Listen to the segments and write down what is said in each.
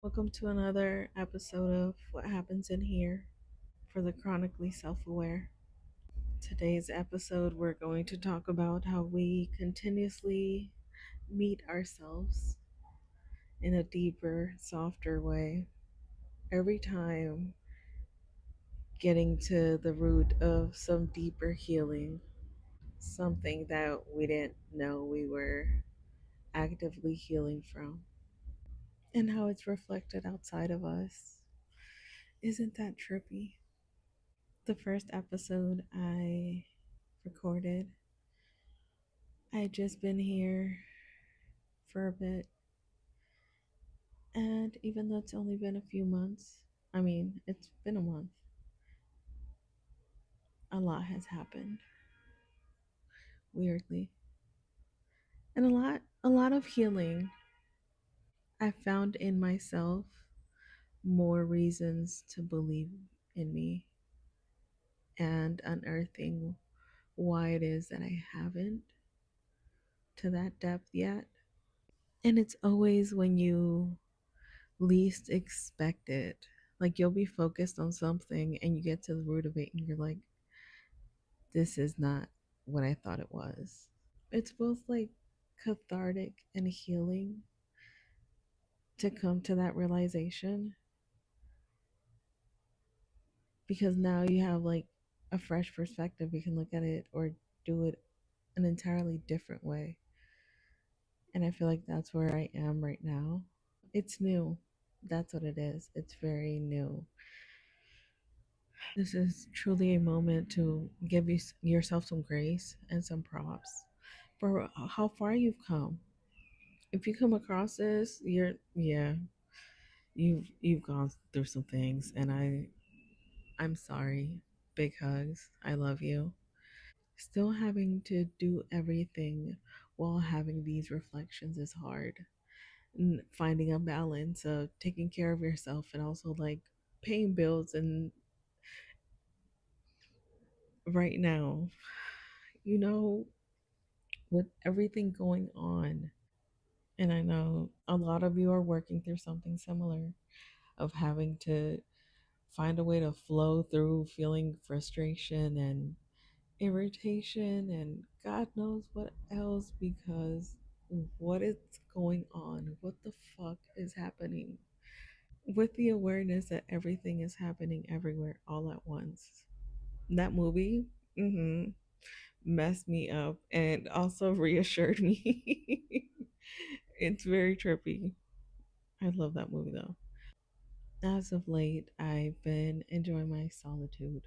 Welcome to another episode of What Happens in Here for the chronically self aware. Today's episode, we're going to talk about how we continuously meet ourselves in a deeper, softer way. Every time getting to the root of some deeper healing, something that we didn't know we were actively healing from, and how it's reflected outside of us. Isn't that trippy? The first episode I recorded, I had just been here for a bit, and even though it's only been a few months, it's been a month, a lot has happened, weirdly. And a lot of healing. I found in myself more reasons to believe in me and unearthing why it is that I haven't to that depth yet. And it's always when you least expect it. Like you'll be focused on something and you get to the root of it and you're like, this is not what I thought it was. It's both like cathartic and healing to come to that realization because now you have like a fresh perspective. You can look at it or do it an entirely different way. And I feel like that's where I am right now. It's new. That's what it is. It's very new. This is truly a moment to give yourself some grace and some props for how far you've come. If you come across this, you've gone through some things, and I'm sorry. Big hugs. I love you. Still having to do everything while having these reflections is hard. And finding a balance of taking care of yourself and also like paying bills and right now, you know, with everything going on. And I know a lot of you are working through something similar of having to find a way to flow through feeling frustration and irritation and God knows what else because what is going on? What the fuck is happening? With the awareness that everything is happening everywhere all at once. That movie, mm-hmm, messed me up and also reassured me. It's very trippy. I love that movie though. As of late, I've been enjoying my solitude.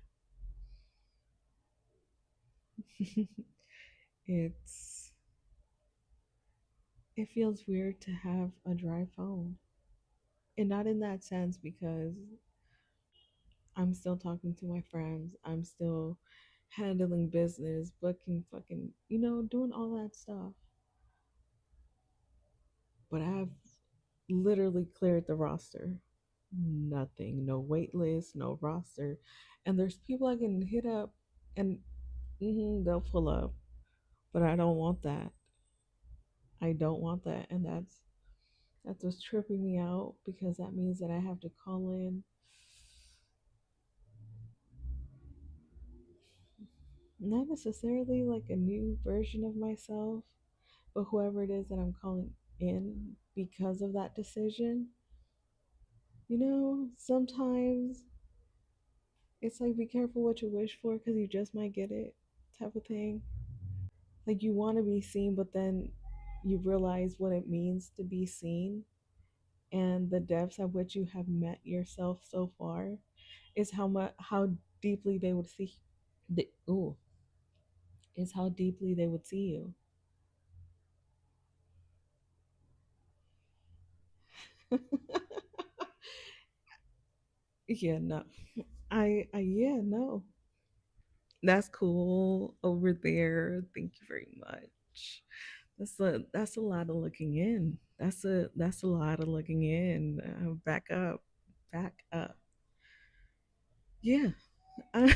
it's it feels weird to have a dry phone. And not in that sense because I'm still talking to my friends. I'm still handling business, booking fucking, doing all that stuff. But I've literally cleared the roster. Nothing, no wait list, no roster. And there's people I can hit up and they'll pull up. But I don't want that. I don't want that. And that's what's tripping me out because that means that I have to call in not necessarily like a new version of myself, but whoever it is that I'm calling in because of that decision. Sometimes it's like be careful what you wish for because you just might get it type of thing. Like you want to be seen, but then you realize what it means to be seen and the depths at which you have met yourself so far is how deeply they would see the ooh is how deeply they would see you. Yeah, no. I yeah, no. That's cool over there. Thank you very much. That's a lot of looking in. That's a lot of looking in. Back up, back up. Yeah, uh,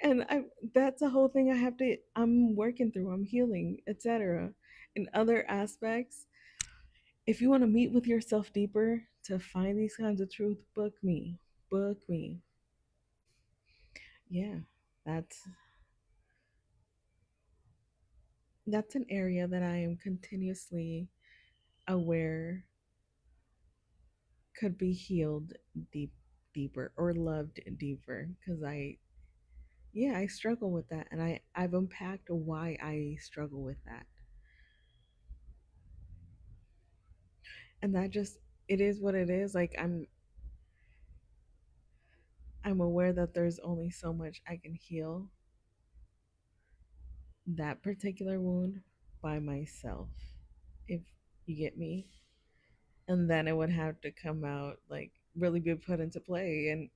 and I that's a whole thing I have to. I'm working through. I'm healing, etc. In other aspects, if you want to meet with yourself deeper, To find these kinds of truth, book me. Book me. Yeah. That's that's an area that I am continuously aware could be healed deep deeper or loved deeper because I struggle with that, and I've unpacked why I struggle with that. And that just, it is what it is. Like I'm aware that there's only so much I can heal that particular wound by myself, if you get me. And then it would have to come out, like really be put into play. And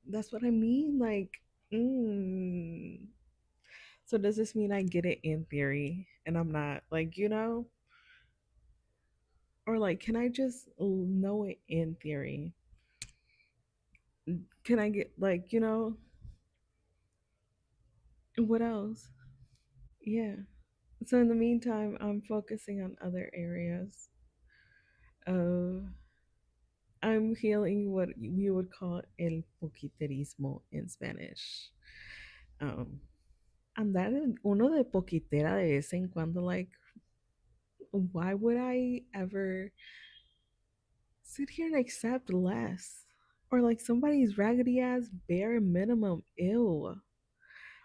that's what I mean. Like, mm. So does this mean I get it in theory and I'm not, like, or like, can I just know it in theory? Can I get, like, what else? Yeah. So in the meantime, I'm focusing on other areas of, I'm healing what we would call el poquiterismo in Spanish. Um, andar uno de poquitera de vez en cuando, like, why would I ever sit here and accept less? Or like somebody's raggedy ass bare minimum. Ew.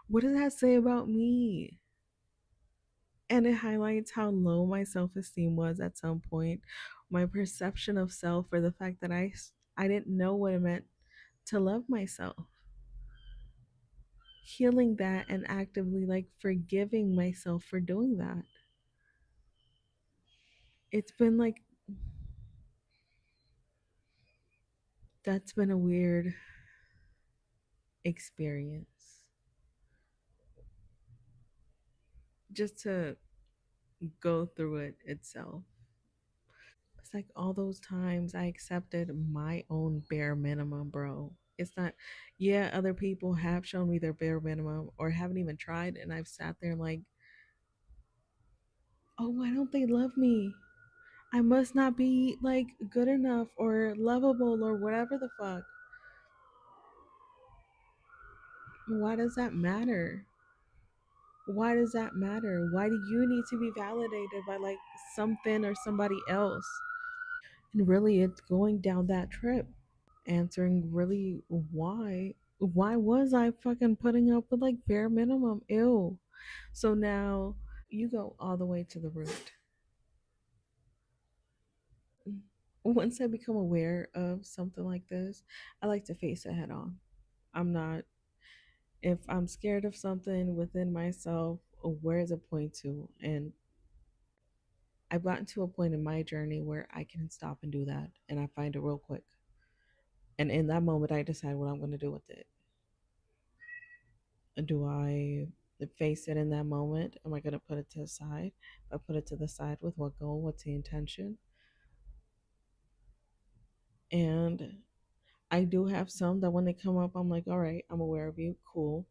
What does that say about me? And it highlights how low my self-esteem was at some point, my perception of self, or the fact that I didn't know what it meant to love myself. Healing that and actively like forgiving myself for doing that. It's been like, that's been a weird experience. Just to go through it itself. It's like all those times I accepted my own bare minimum, bro. It's not, yeah, other people have shown me their bare minimum or haven't even tried. And I've sat there like, oh, why don't they love me? I must not be like good enough or lovable or whatever the fuck. Why does that matter? Why does that matter? Why do you need to be validated by like something or somebody else? And really, it's going down that trip, answering really why was I fucking putting up with like bare minimum? Ew. So now you go all the way to the root. Once I become aware of something like this, I like to face it head on. I'm not, if I'm scared of something within myself, where is it point to? And I've gotten to a point in my journey where I can stop and do that, and I find it real quick. And in that moment, I decide what I'm going to do with it. Do I face it in that moment? Am I going to put it to the side? If I put it to the side, with what goal? What's the intention? And I do have some that when they come up, I'm like, all right, I'm aware of you. Cool.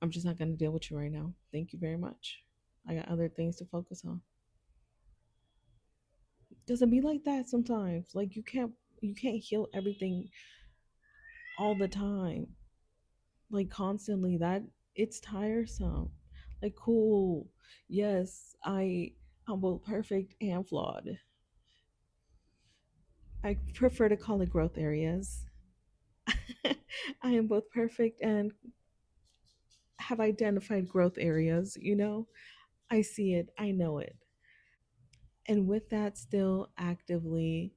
I'm just not going to deal with you right now. Thank you very much. I got other things to focus on. Doesn't be like that sometimes. Like you can't heal everything all the time. Like constantly. That it's tiresome. Like cool. Yes, I'm both perfect and flawed. I prefer to call it growth areas. I am both perfect and have identified growth areas, I see it, I know it. And with that, still actively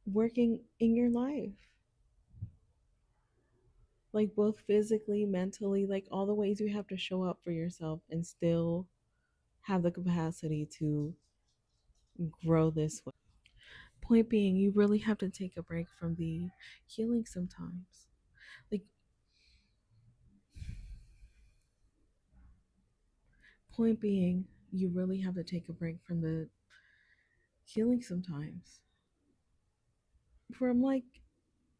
working in your life, like both physically, mentally, like all the ways you have to show up for yourself and still have the capacity to grow this way. Point being, you really have to take a break from the healing sometimes. Like, point being, you really have to take a break from the healing sometimes. From like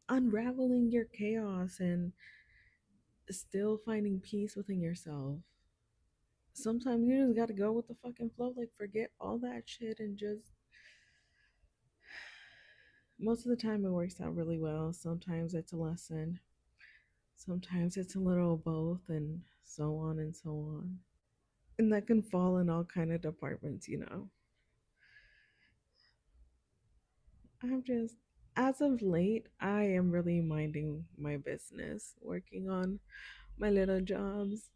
unraveling your chaos and still finding peace within yourself. Sometimes you just gotta go with the fucking flow. Like, forget all that shit and just Most of the time, it works out really well. Sometimes it's a lesson, sometimes it's a little of both, and so on and so on. And that can fall in all kind of departments. I'm just, as of late, I am really minding my business, working on my little jobs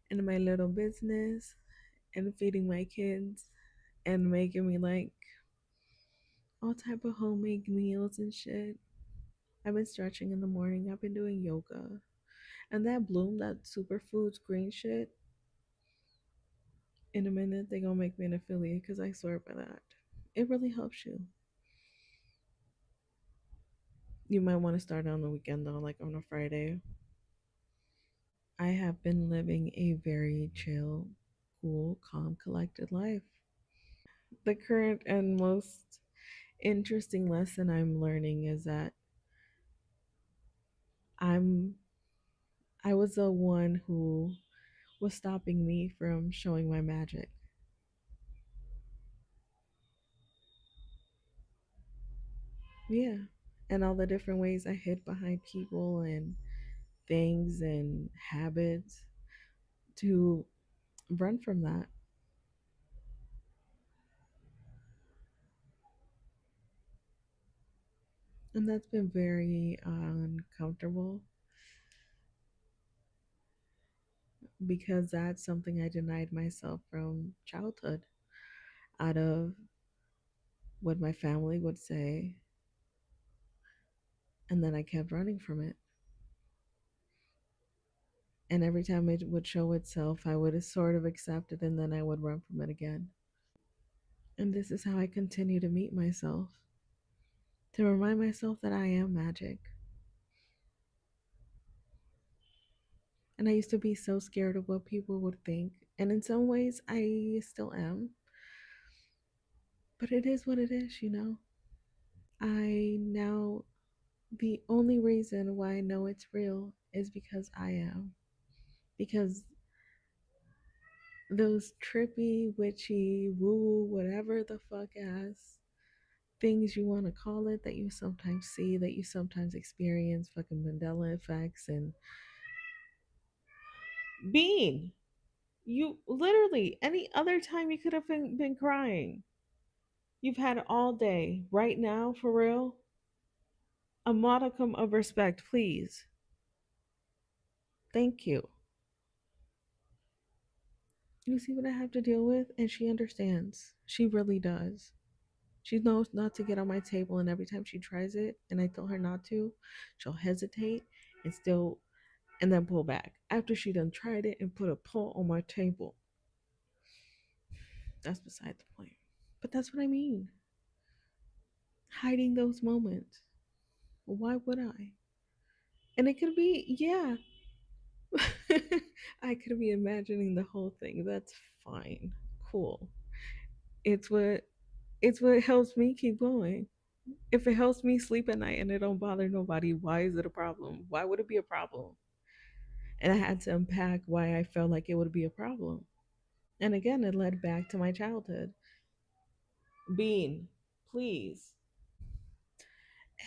and my little business and feeding my kids and making me like all type of homemade meals and shit. I've been stretching in the morning. I've been doing yoga. And that bloom, that superfoods green shit, in a minute they gonna make me an affiliate because I swear by that. It really helps you. You might want to start on the weekend though, like on a Friday. I have been living a very chill, cool, calm, collected life. The current and most interesting lesson I'm learning is that I'm I was the one who was stopping me from showing my magic. Yeah. And all the different ways I hid behind people and things and habits to run from that. And that's been very uncomfortable because that's something I denied myself from childhood out of what my family would say. And then I kept running from it. And every time it would show itself, I would sort of accept it and then I would run from it again. And this is how I continue to meet myself, to remind myself that I am magic. And I used to be so scared of what people would think. And in some ways, I still am. But it is what it is. I now, the only reason why I know it's real is because I am. Because those trippy, witchy, woo, whatever the fuck ass things you want to call it that you sometimes see, that you sometimes experience, fucking Mandela effects and being. You literally, any other time you could have been crying. You've had it all day. Right now, for real, a modicum of respect, please. Thank you. You see what I have to deal with? And she understands. She really does. She knows not to get on my table, and every time she tries it, and I tell her not to, she'll hesitate and still, and then pull back. After she done tried it and put a paw on my table. That's beside the point. But that's what I mean. Hiding those moments. Why would I? And it could be, yeah, I could be imagining the whole thing. That's fine. Cool. It's what it's what helps me keep going. If it helps me sleep at night and it don't bother nobody, why is it a problem? Why would it be a problem? And I had to unpack why I felt like it would be a problem. And again, it led back to my childhood. Bean, please.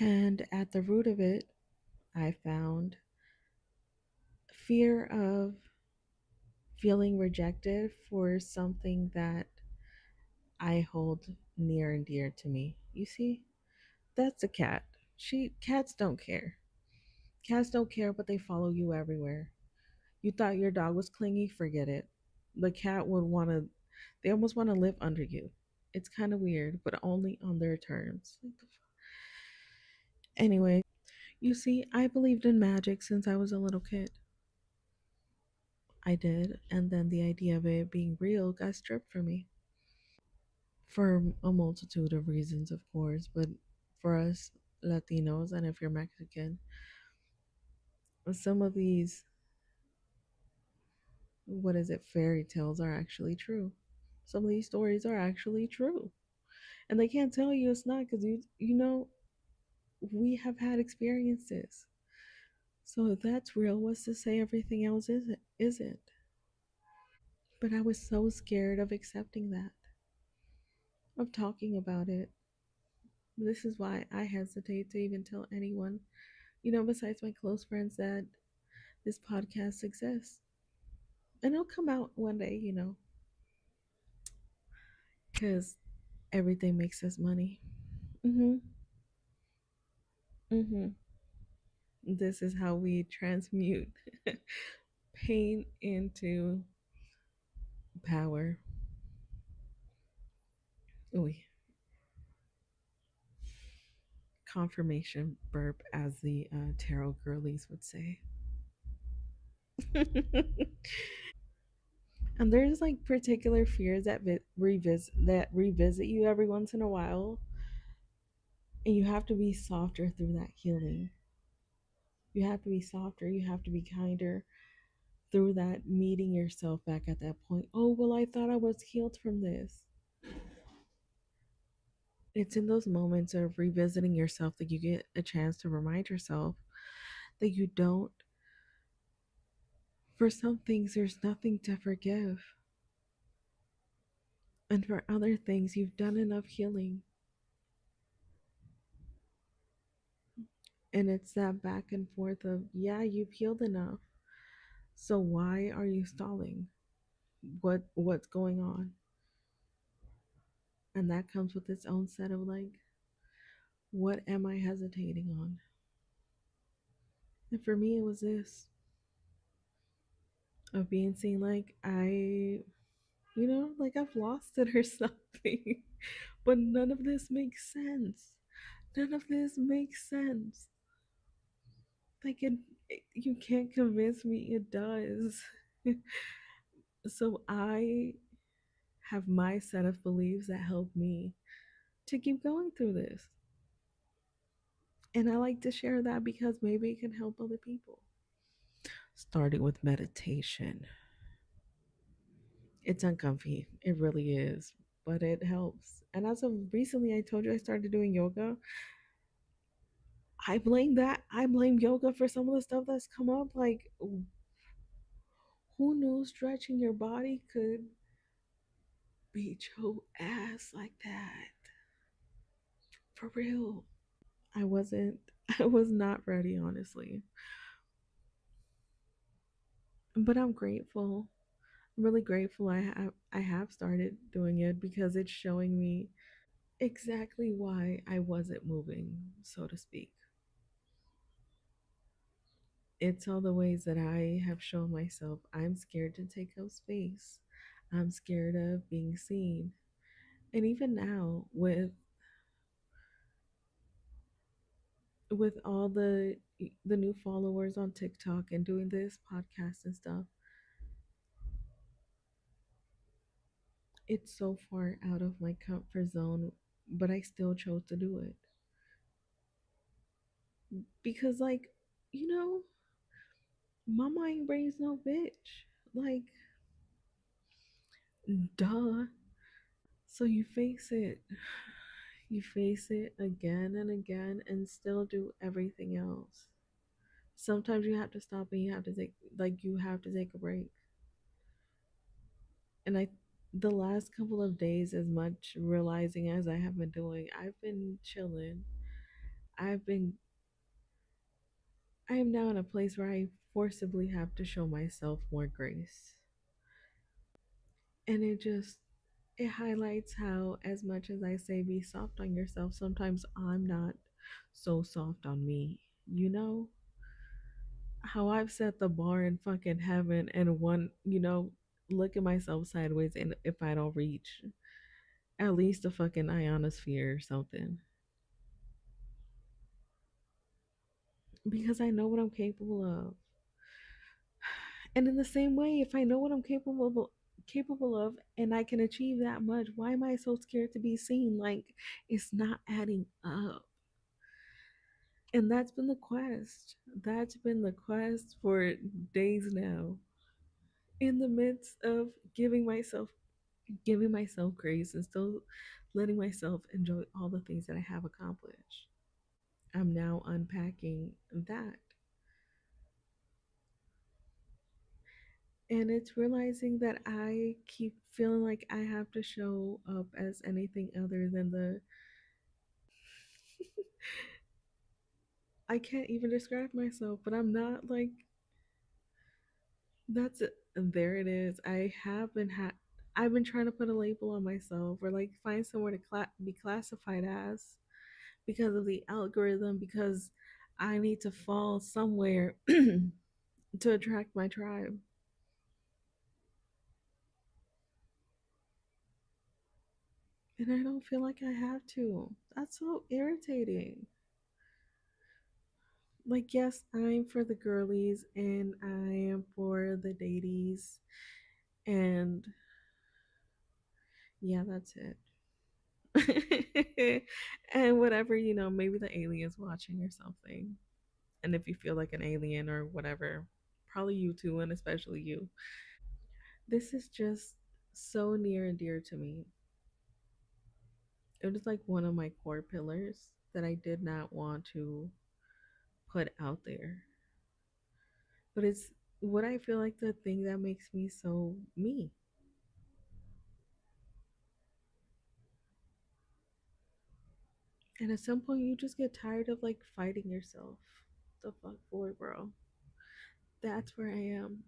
And at the root of it, I found fear of feeling rejected for something that I hold near and dear to me. You see, that's a cat. Cats don't care. Cats don't care, but they follow you everywhere. You thought your dog was clingy, forget it. The cat would want to. They almost want to live under you. It's kind of weird, but only on their terms. Anyway, you see, I believed in magic since I was a little kid. I did, and then the idea of it being real got stripped from me for a multitude of reasons, of course. But for us Latinos, and if you're Mexican, some of these, what is it, fairy tales are actually true. Some of these stories are actually true. And they can't tell you it's not because you know we have had experiences. So if that's real, what's to say everything else isn't? But I was so scared of accepting that, of talking about it. This is why I hesitate to even tell anyone, besides my close friends, that this podcast exists. And it'll come out one day, because everything makes us money. Mm-hmm. Mm-hmm. This is how we transmute pain into power. Ooh, confirmation burp, as the tarot girlies would say. And there's like particular fears that revisit you every once in a while, and you have to be softer through that healing. You have to be softer. You have to be kinder through that, meeting yourself back at that point. Oh well, I thought I was healed from this. It's in those moments of revisiting yourself that you get a chance to remind yourself that you don't. For some things, there's nothing to forgive. And for other things, you've done enough healing. And it's that back and forth of, yeah, you've healed enough. So why are you stalling? What's going on? And that comes with its own set of like, what am I hesitating on? And for me, it was this of being seen like like I've lost it or something. But none of this makes sense. None of this makes sense. Like you can't convince me it does. So I have my set of beliefs that help me to keep going through this. And I like to share that because maybe it can help other people. Starting with meditation. It's uncomfy. It really is. But it helps. And as of recently, I told you I started doing yoga. I blame that. I blame yoga for some of the stuff that's come up. Like, who knew stretching your body could beat your ass like that? For real. I wasn't, I was not ready, honestly. But I'm grateful. I'm really grateful I have started doing it because it's showing me exactly why I wasn't moving, so to speak. It's all the ways that I have shown myself I'm scared to take up space. I'm scared of being seen. And even now with all the new followers on TikTok and doing this podcast and stuff, it's so far out of my comfort zone, but I still chose to do it. Because like, you know, mama ain't raised no bitch. Like, duh. So you face it. You face it again and again and still do everything else. Sometimes you have to stop and you have to take a break. And the last couple of days, as much realizing as I have been doing, I've been chilling. I've been I am now in a place where I forcibly have to show myself more grace. And it highlights how, as much as I say be soft on yourself, sometimes I'm not so soft on me. You know how I've set the bar in fucking heaven, and look at myself sideways, and if I don't reach at least a fucking ionosphere or something, because I know what I'm capable of. And in the same way, if I know what I'm capable of and I can achieve that much, why am I so scared to be seen? Like, it's not adding up. And that's been the quest. That's been the quest for days now. In the midst of giving myself grace and still letting myself enjoy all the things that I have accomplished. I'm now unpacking that. And it's realizing that I keep feeling like I have to show up as anything other than I can't even describe myself, but I'm not like that's it. And there it is. I've been trying to put a label on myself or like find somewhere to be classified as because of the algorithm because I need to fall somewhere to attract my tribe. And I don't feel like I have to. That's so irritating. Like, yes, I'm for the girlies and I am for the dadies. And yeah, that's it. And whatever, maybe the alien's watching or something. And if you feel like an alien or whatever, probably you too, and especially you. This is just so near and dear to me. It was like one of my core pillars that I did not want to put out there. But it's what I feel like the thing that makes me so me. And at some point, you just get tired of like fighting yourself. The fuck for, bro. That's where I am.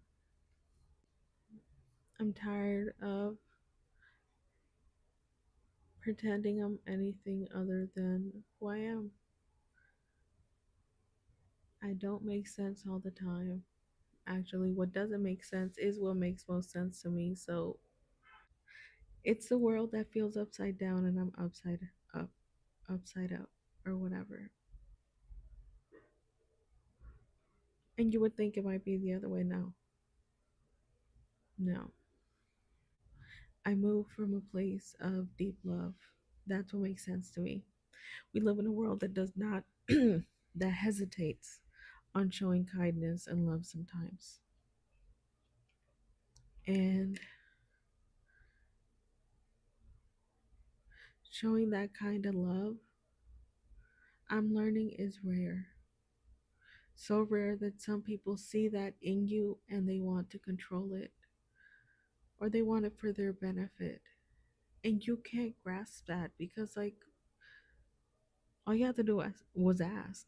I'm tired of pretending I'm anything other than who I am. I don't make sense all the time. Actually, what doesn't make sense is what makes most sense to me. So it's the world that feels upside down and I'm up, upside up, or whatever. And you would think it might be the other way. No, no. I moved from a place of deep love. That's what makes sense to me. We live in a world that does not, that hesitates on showing kindness and love sometimes. And showing that kind of love, I'm learning is rare. So rare that some people see that in you and they want to control it or they want it for their benefit. And you can't grasp that because, like, all you have to do was ask.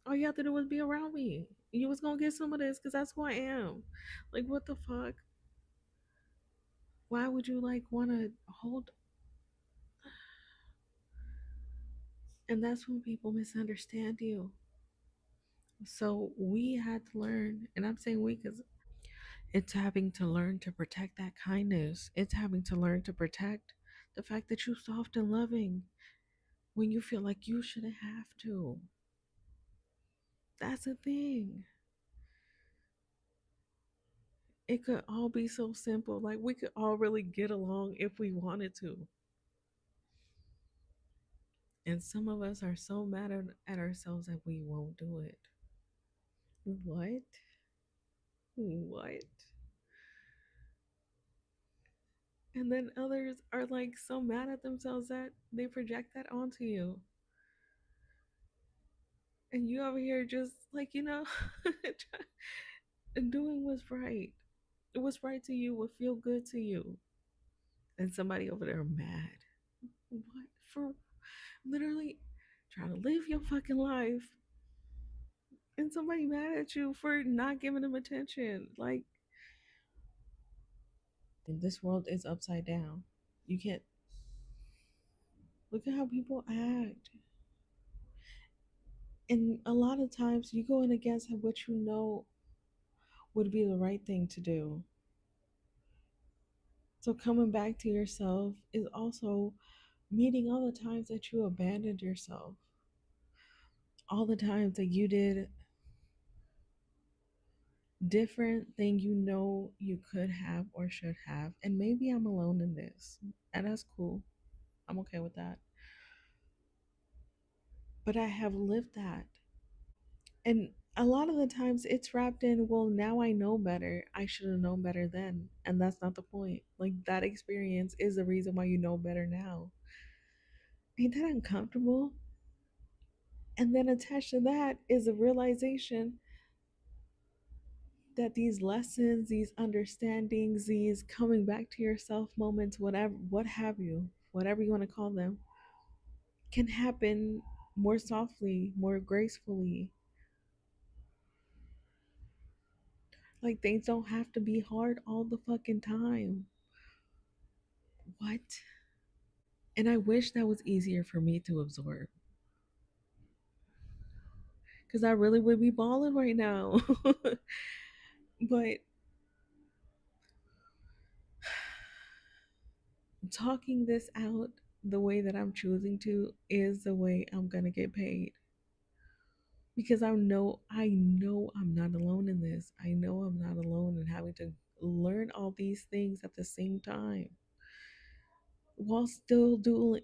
All you have to do was be around me. You was gonna get some of this because that's who I am. Like, what the fuck? Why would you like want to hold? And that's when people misunderstand you. So we had to learn, and I'm saying we because it's having to learn to protect that kindness. It's having to learn to protect the fact that you're soft and loving when you feel like you shouldn't have to. That's the thing. It could all be so simple. Like we could all really get along if we wanted to. And some of us are so mad at ourselves that we won't do it. What? What? And then others are like so mad at themselves that they project that onto you. And you over here just like, doing what's right. What's right to you, what feel good to you. And somebody over there mad. What? For literally trying to live your fucking life and somebody mad at you for not giving them attention. Like, this world is upside down. You can't look at how people act. And a lot of times you go in against what you know would be the right thing to do. So coming back to yourself is also meeting all the times that you abandoned yourself, all the times that you did different than you know you could have or should have. And maybe I'm alone in this, and that's cool. I'm okay with that. But I have lived that. And a lot of the times it's wrapped in, well, now I know better. I should have known better then. And that's not the point. Like, that experience is the reason why you know better now. Ain't that uncomfortable? And then attached to that is a realization that these lessons, these understandings, these coming back to yourself moments, whatever, what have you, whatever you want to call them, can happen more softly, more gracefully. Like things don't have to be hard all the fucking time. What? And I wish that was easier for me to absorb. Because I really would be balling right now. But talking this out the way that I'm choosing to is the way I'm gonna get paid. Because I know I'm not alone in this. I know I'm not alone in having to learn all these things at the same time while still doing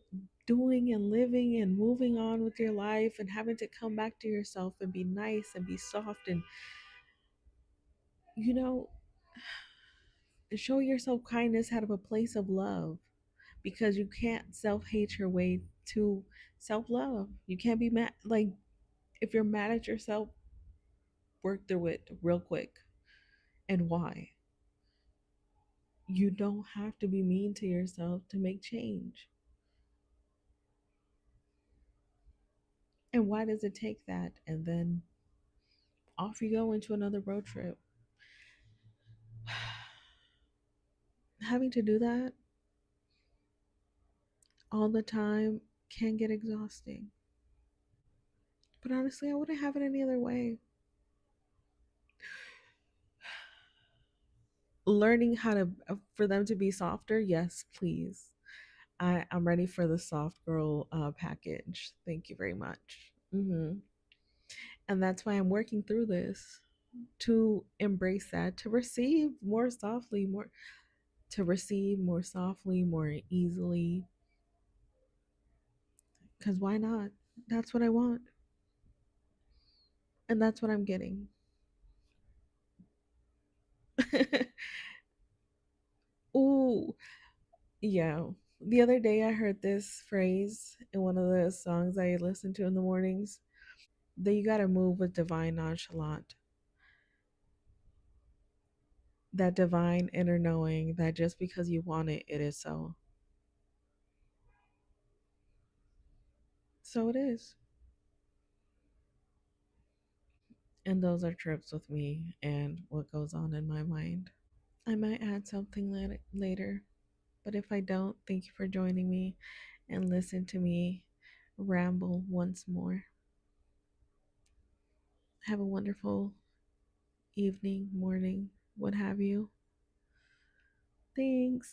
and living and moving on with your life and having to come back to yourself and be nice and be soft and you know show yourself kindness out of a place of love, because you can't self-hate your way to self-love. You can't be mad. Like, if you're mad at yourself, work through it real quick. And why? You don't have to be mean to yourself to make change. And why does it take that? And then off you go into another road trip. Having to do that all the time can get exhausting. But honestly, I wouldn't have it any other way. Learning how to, for them to be softer, yes, please. I'm ready for the soft girl package. Thank you very much. And that's why I'm working through this, to embrace that, to receive more softly, more to receive more softly, more easily. Because why not? That's what I want. And that's what I'm getting. Ooh, yeah. The other day I heard this phrase in one of the songs I listen to in the mornings, that you got to move with divine nonchalant. That divine inner knowing that just because you want it, it is so. So it is. And those are trips with me and what goes on in my mind. I might add something later, but if I don't, thank you for joining me and listen to me ramble once more. Have a wonderful evening, morning, what have you. Thanks.